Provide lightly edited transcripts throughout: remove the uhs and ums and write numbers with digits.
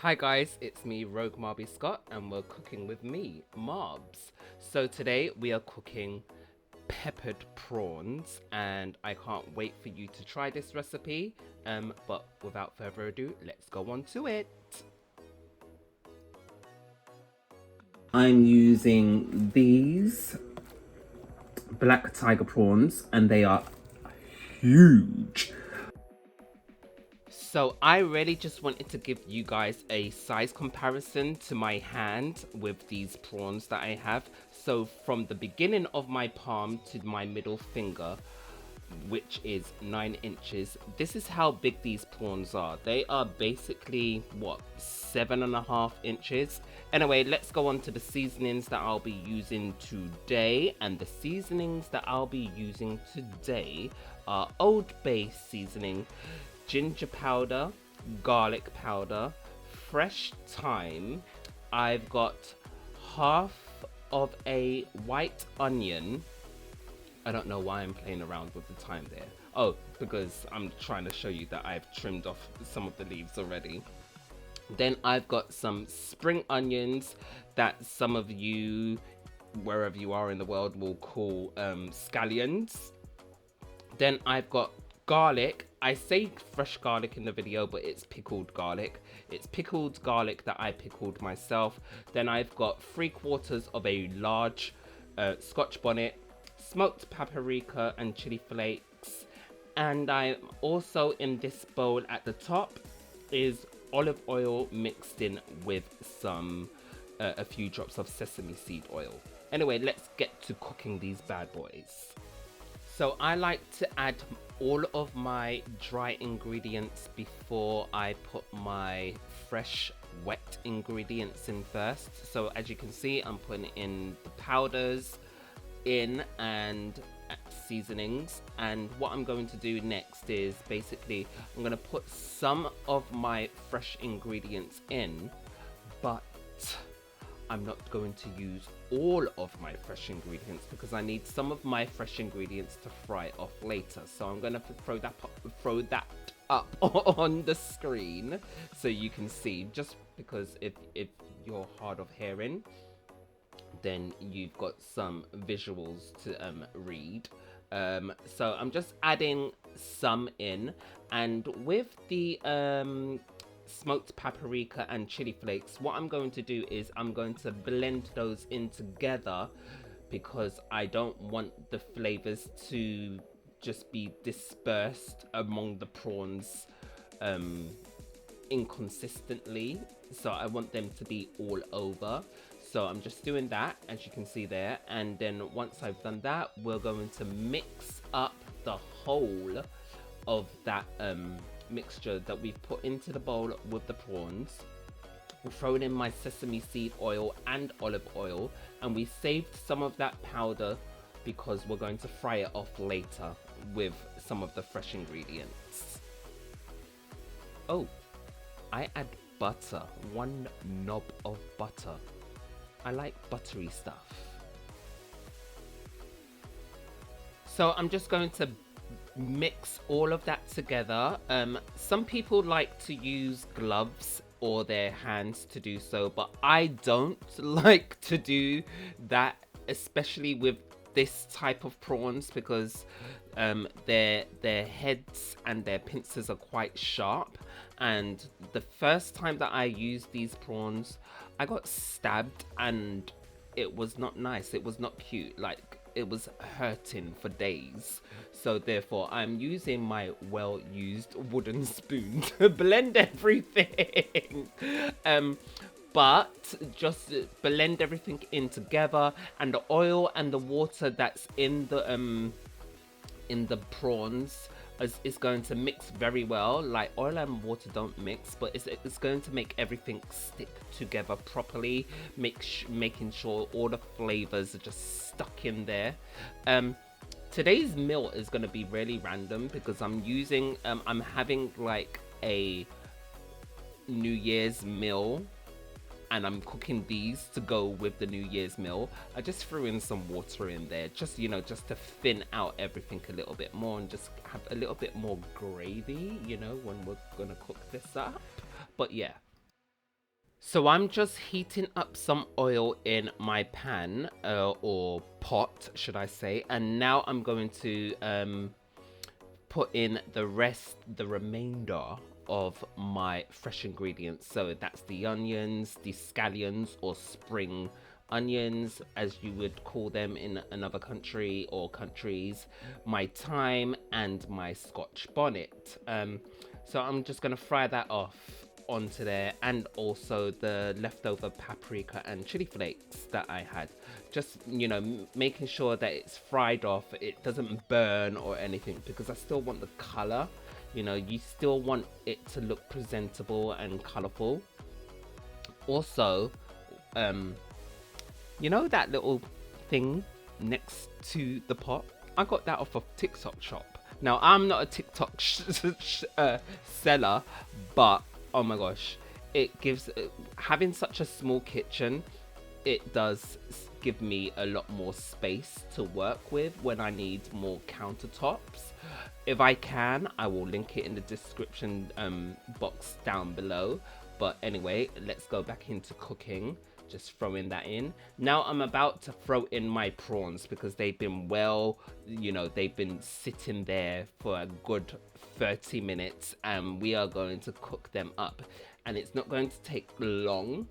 Hi guys, it's me, Rogue Marbz Scott, and we're cooking with me, Marbz. So today we are cooking peppered prawns, and I can't wait for you to try this recipe. But without further ado, let's go on to it. I'm using these black tiger prawns, and they are huge. So I really just wanted to give you guys a size comparison to my hand with these prawns that I have. So from the beginning of my palm to my middle finger, which is 9 inches, this is how big these prawns are. They are basically, what, 7.5 inches? Anyway, let's go on to the seasonings that I'll be using today. And the seasonings that I'll be using today are Old Bay seasoning, ginger powder, garlic powder, fresh thyme. I've got half of a white onion. I don't know why I'm playing around with the thyme there. Oh, because I'm trying to show you that I've trimmed off some of the leaves already. Then I've got some spring onions that some of you, wherever you are in the world, will call scallions. Then I've got garlic. I say fresh garlic in the video, but it's pickled garlic. It's pickled garlic that I pickled myself. Then I've got 3/4 of a large Scotch bonnet, smoked paprika and chili flakes. And I'm also, in this bowl at the top, is olive oil mixed in with some a few drops of sesame seed oil. Anyway, let's get to cooking these bad boys. So I like to add all of my dry ingredients before I put my fresh wet ingredients in first. So as you can see, I'm putting in the powders in and seasonings, and what I'm going to do next is basically I'm going to put some of my fresh ingredients in, but I'm not going to use all of my fresh ingredients because I need some of my fresh ingredients to fry off later. So I'm going to throw that up on the screen so you can see, just because if you're hard of hearing, then you've got some visuals to read. So I'm just adding some in, and with the smoked paprika and chili flakes, what I'm going to do is I'm going to blend those in together because I don't want the flavors to just be dispersed among the prawns inconsistently. So I want them to be all over. So I'm just doing that, as you can see there, and then once I've done that, we're going to mix up the whole of that mixture that we've put into the bowl with the prawns. We're throwing in my sesame seed oil and olive oil, and we saved some of that powder because we're going to fry it off later with some of the fresh ingredients. Oh, I add butter, 1 knob of butter. I like buttery stuff. So I'm just going to mix all of that together. Some people like to use gloves or their hands to do so, but I don't like to do that, especially with this type of prawns, because their heads and their pincers are quite sharp, and the first time that I used these prawns, I got stabbed and it was not nice. It was not cute. Like, it was hurting for days. So therefore I'm using my well-used wooden spoon to blend everything. But just blend everything in together, and the oil and the water that's in the prawns is going to mix very well. Like, oil and water don't mix, but it's going to make everything stick together properly, making sure all the flavors are just stuck in there. Today's meal is going to be really random because I'm having like a New Year's meal, and I'm cooking these to go with the New Year's meal. I just threw in some water in there, just, you know, just to thin out everything a little bit more and just have a little bit more gravy, you know, when we're gonna cook this up. But yeah. So I'm just heating up some oil in my pan, or pot, should I say. And now I'm going to put in the remainder of my fresh ingredients. So that's the onions, the scallions or spring onions, as you would call them in another country or countries, my thyme, and my Scotch bonnet. So I'm just gonna fry that off onto there, and also the leftover paprika and chili flakes that I had. Just, you know, making sure that it's fried off, it doesn't burn or anything, because I still want the color. You know, you still want it to look presentable and colorful. Also, you know that little thing next to the pot? I got that off of TikTok shop. Now, I'm not a TikTok seller, but oh my gosh, it gives, having such a small kitchen, it does give me a lot more space to work with when I need more countertops. If I can, I will link it in the description box down below. But anyway, let's go back into cooking. Just throwing that in. Now I'm about to throw in my prawns, because they've been they've been sitting there for a good 30 minutes, and we are going to cook them up. And it's not going to take long.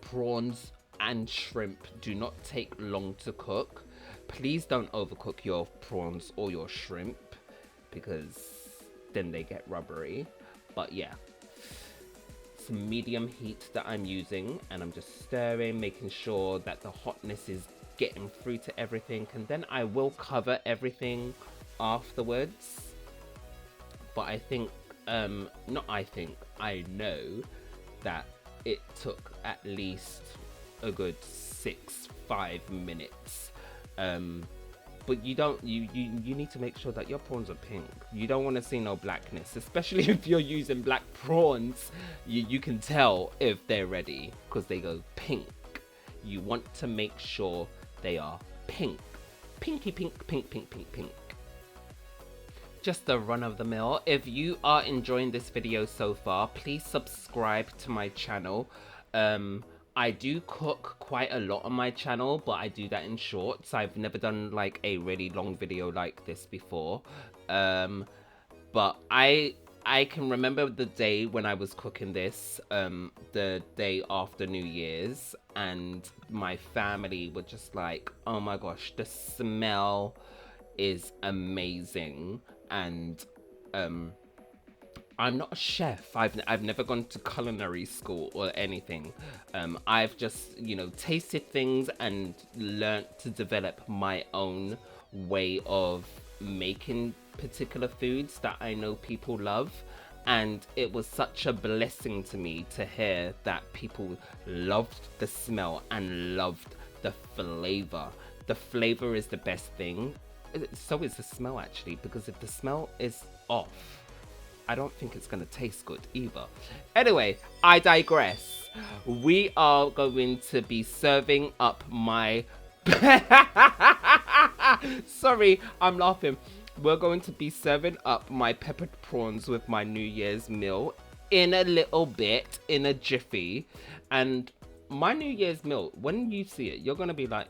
Prawns and shrimp do not take long to cook. Please don't overcook your prawns or your shrimp, because then they get rubbery. But yeah, some medium heat that I'm using, and I'm just stirring, making sure that the hotness is getting through to everything, and then I will cover everything afterwards. But I think I know that it took at least a good 5 minutes. But you need to make sure that your prawns are pink. You don't want to see no blackness, especially if you're using black prawns. You can tell if they're ready, because they go pink. You want to make sure they are pink. Pinky pink, pink, pink, pink, pink. Just the run of the mill. If you are enjoying this video so far, please subscribe to my channel. I do cook quite a lot on my channel, but I do that in shorts. I've never done like a really long video like this before. But I can remember the day when I was cooking this, the day after New Year's, and my family were just like, oh my gosh, the smell is amazing. And I'm not a chef. I've never gone to culinary school or anything. I've just, tasted things and learned to develop my own way of making particular foods that I know people love. And it was such a blessing to me to hear that people loved the smell and loved the flavor. The flavor is the best thing. So is the smell, actually, because if the smell is off, I don't think it's gonna taste good either. Anyway, I digress. We are going to be serving up my sorry, I'm laughing. We're going to be serving up my peppered prawns with my New Year's meal in a little bit, in a jiffy. And my New Year's meal, when you see it, you're gonna be like,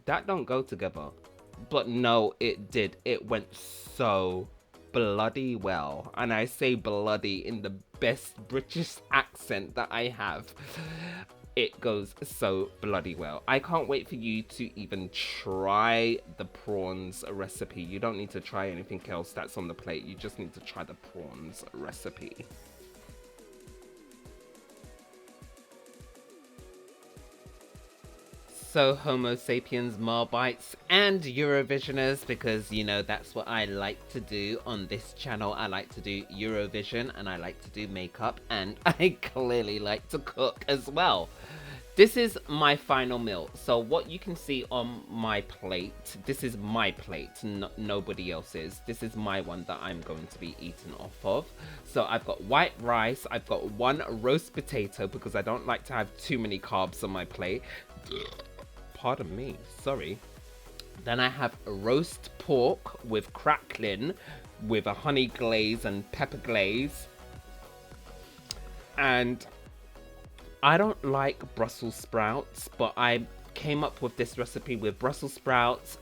that don't go together. But no, it did. It went so bloody well. And I say bloody in the best British accent that I have. It goes so bloody well. I can't wait for you to even try the prawns recipe. You don't need to try anything else that's on the plate. You just need to try the prawns recipe. So Homo sapiens, Marbites, and Eurovisioners, because that's what I like to do on this channel. I like to do Eurovision, and I like to do makeup, and I clearly like to cook as well. This is my final meal. So what you can see on my plate, this is my plate, nobody else's. This is my one that I'm going to be eating off of. So I've got white rice, I've got one roast potato, because I don't like to have too many carbs on my plate. Pardon me, sorry. Then I have roast pork with crackling, with a honey glaze and pepper glaze. And I don't like Brussels sprouts, but I came up with this recipe with Brussels sprouts,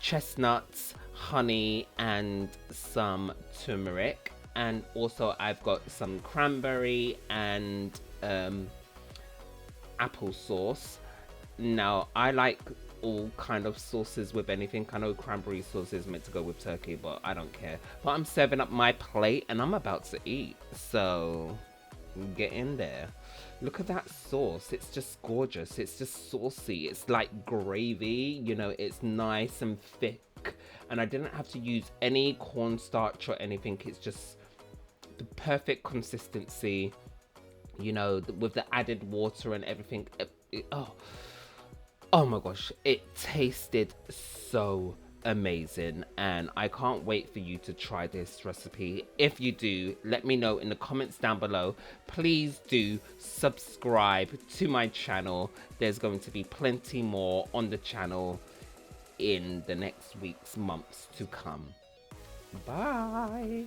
chestnuts, honey, and some turmeric. And also I've got some cranberry and apple sauce. Now I like all kind of sauces with anything. I know cranberry sauce is meant to go with turkey, but I don't care. But I'm serving up my plate and I'm about to eat, so get in there. Look at that sauce. It's just gorgeous. It's just saucy. It's like gravy, you know, it's nice and thick. And I didn't have to use any cornstarch or anything. It's just the perfect consistency, you know, with the added water and everything. Oh my gosh, it tasted so amazing, and I can't wait for you to try this recipe. If you do, let me know in the comments down below. Please do subscribe to my channel. There's going to be plenty more on the channel in the next weeks, months to come. Bye.